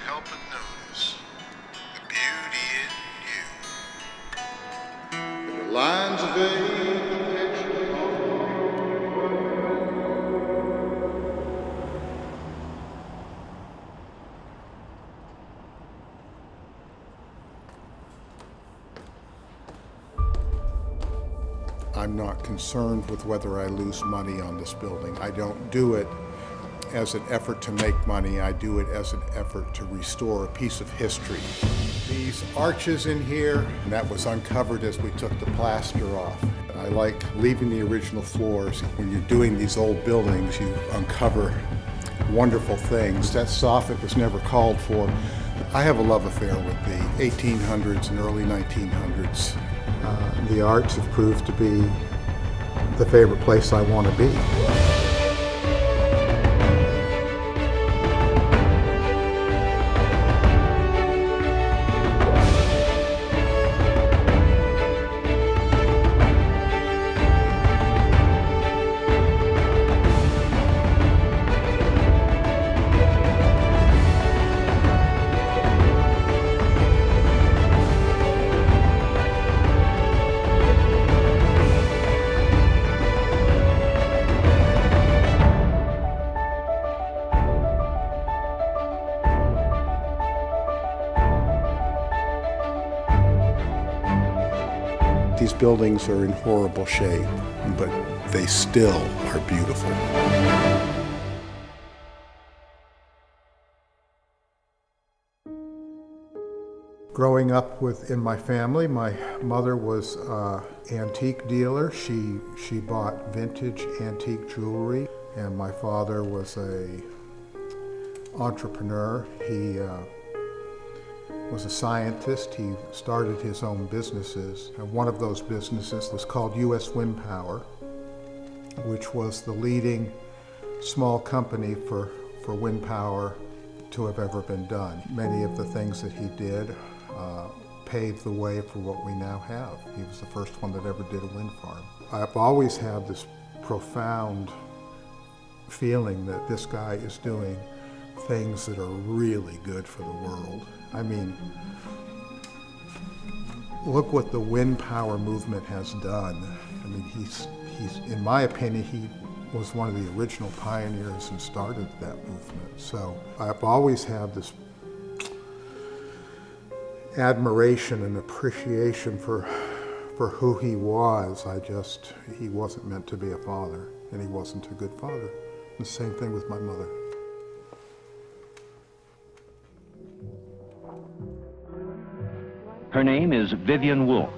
help but notice the beauty in you. The lines of vegetation. I'm not concerned with whether I lose money on this building. I don't do it as an effort to make money. I do it as an effort to restore a piece of history. These arches in here, and that was uncovered as we took the plaster off. I like leaving the original floors. When you're doing these old buildings, you uncover wonderful things. That soffit was never called for. I have a love affair with the 1800s and early 1900s. The arts have proved to be the favorite place I want to be. These buildings are in horrible shape, but they still are beautiful. Growing up in my family, my mother was an antique dealer. She bought vintage antique jewelry, and my father was an entrepreneur. He was a scientist. He started his own businesses. And one of those businesses was called U.S. Wind Power, which was the leading small company for wind power to have ever been done. Many of the things that he did paved the way for what we now have. He was the first one that ever did a wind farm. I've always had this profound feeling that this guy is doing things that are really good for the world. I mean, look what the wind power movement has done. I mean, he's in my opinion, he was one of the original pioneers and started that movement. So I've always had this admiration and appreciation for who he was. He wasn't meant to be a father, and he wasn't a good father. The same thing with my mother. Her name is Vivian Wolfe.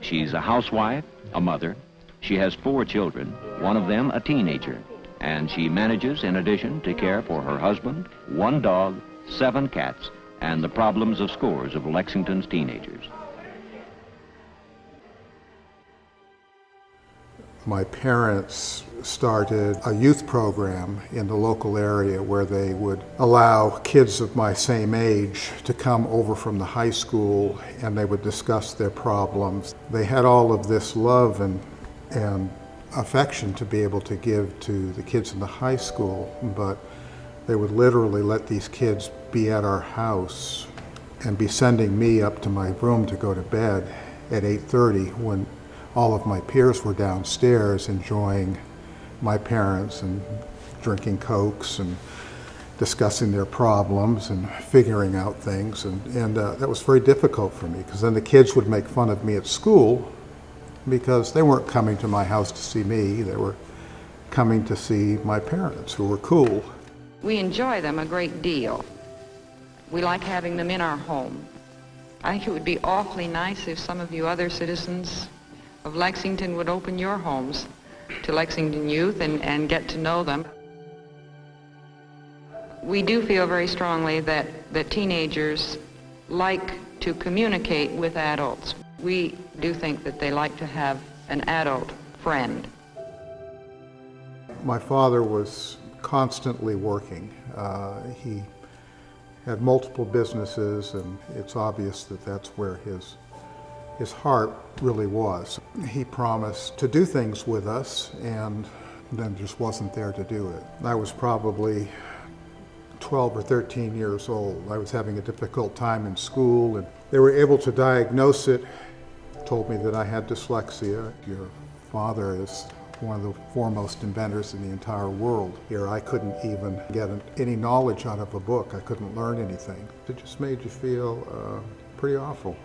She's a housewife, a mother. She has 4 children, one of them a teenager, and she manages, in addition, to care for her husband, 1 dog, 7 cats, and the problems of scores of Lexington's teenagers. My parents started a youth program in the local area where they would allow kids of my same age to come over from the high school, and they would discuss their problems. They had all of this love and affection to be able to give to the kids in the high school, but they would literally let these kids be at our house and be sending me up to my room to go to bed at 8:30 when all of my peers were downstairs enjoying my parents and drinking Cokes and discussing their problems and figuring out things. And that was very difficult for me, because then the kids would make fun of me at school because they weren't coming to my house to see me. They were coming to see my parents, who were cool. We enjoy them a great deal. We like having them in our home. I think it would be awfully nice if some of you other citizens of Lexington would open your homes to Lexington youth and get to know them. We do feel very strongly that teenagers like to communicate with adults. We do think that they like to have an adult friend. My father was constantly working. He had multiple businesses, and it's obvious that that's where his heart really was. He promised to do things with us and then just wasn't there to do it. I was probably 12 or 13 years old. I was having a difficult time in school, and they were able to diagnose it, told me that I had dyslexia. Your father is one of the foremost inventors in the entire world. Here, I couldn't even get any knowledge out of a book. I couldn't learn anything. It just made you feel pretty awful.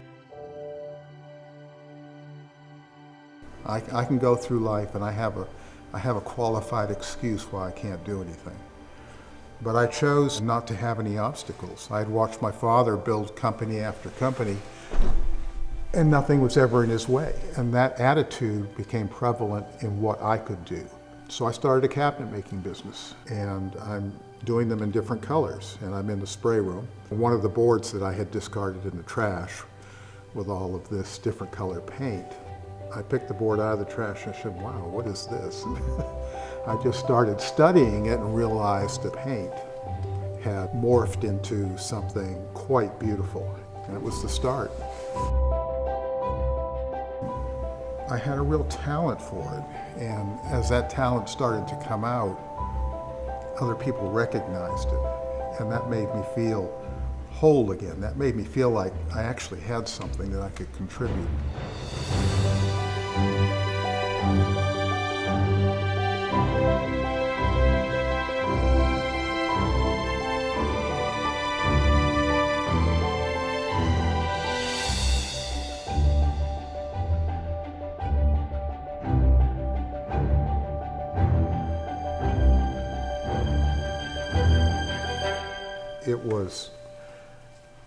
I can go through life and I have a qualified excuse why I can't do anything. But I chose not to have any obstacles. I had watched my father build company after company, and nothing was ever in his way. And that attitude became prevalent in what I could do. So I started a cabinet making business, and I'm doing them in different colors, and I'm in the spray room. One of the boards that I had discarded in the trash with all of this different color paint, I picked the board out of the trash and I said, wow, what is this? I just started studying it and realized the paint had morphed into something quite beautiful, and it was the start. I had a real talent for it, and as that talent started to come out, other people recognized it, and that made me feel whole again. That made me feel like I actually had something that I could contribute. It was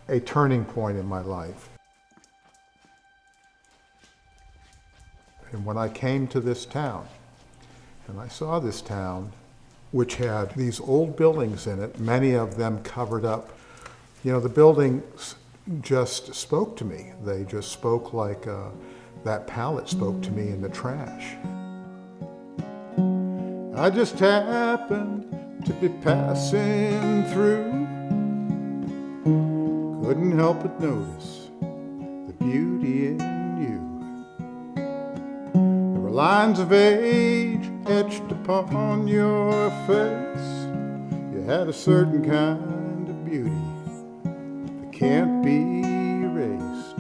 a turning point in my life. And when I came to this town, and I saw this town, which had these old buildings in it, many of them covered up, you know, the buildings just spoke to me. They just spoke like that palette spoke to me in the trash. I just happened to be passing through. Couldn't help but notice the beauty in you. There were lines of age etched upon your face. You had a certain kind of beauty that can't be erased.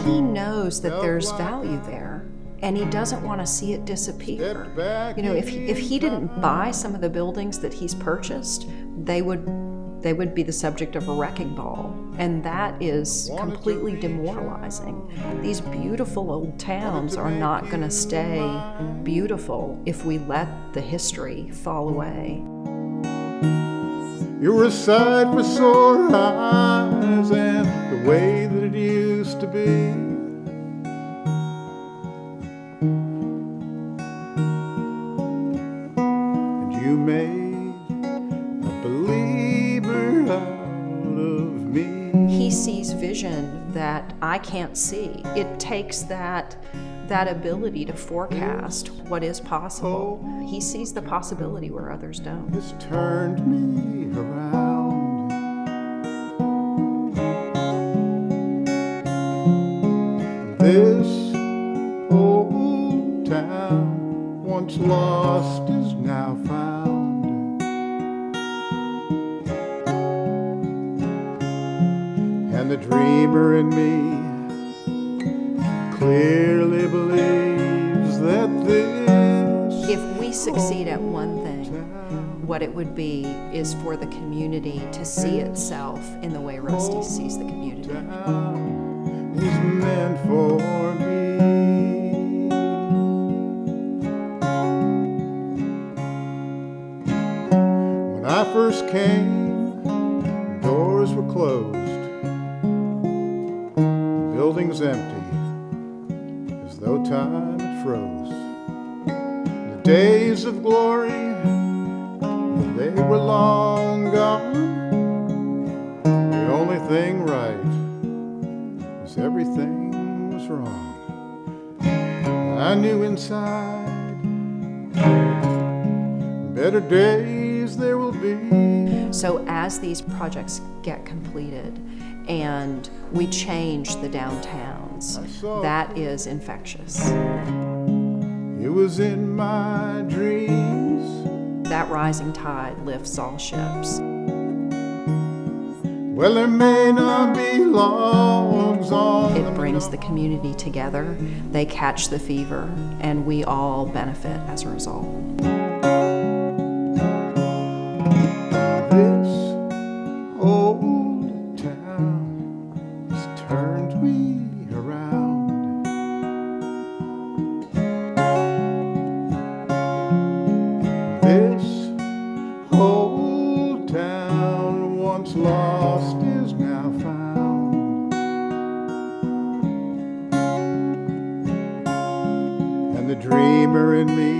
He knows that there's value there, and he doesn't want to see it disappear. You know, if he didn't buy some of the buildings that he's purchased, they would be the subject of a wrecking ball, and that is completely demoralizing. These beautiful old towns are not going to stay beautiful if we let the history fall away. You were a sight for sore eyes and the way that it used to be. And you made a believer out of me. He sees vision that I can't see. It takes that ability to forecast what is possible. He sees the possibility where others don't. It's turned me around. This old town, once lost, is now found. And the dreamer in me clearly believes that this. If we succeed at one thing, what it would be is for the community to see itself in the way Rusty sees the community. Is meant for me. When I first came, doors were closed, buildings empty, as though time had froze. The days of glory, they were long gone. The only thing right was everything was wrong. I knew inside better days there will be. So as these projects get completed and we change the downtowns, that is infectious. It was in my dreams. That rising tide lifts all ships. Well, there may not be logs on It brings the community together. They catch the fever, and we all benefit as a result. This old town has turned me around. This old town, once lost, is now found. And the dreamer in me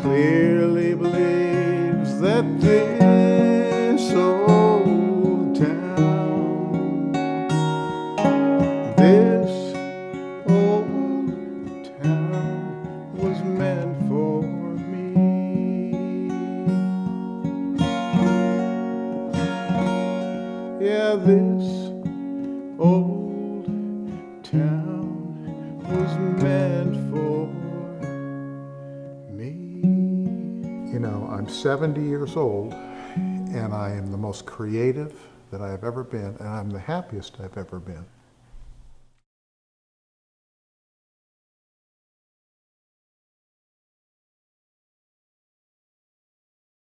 clearly believes that this old town, this old town was meant for me. Yeah, this old town was meant for me. You know, I'm 70 years old, and I am the most creative that I have ever been, and I'm the happiest I've ever been.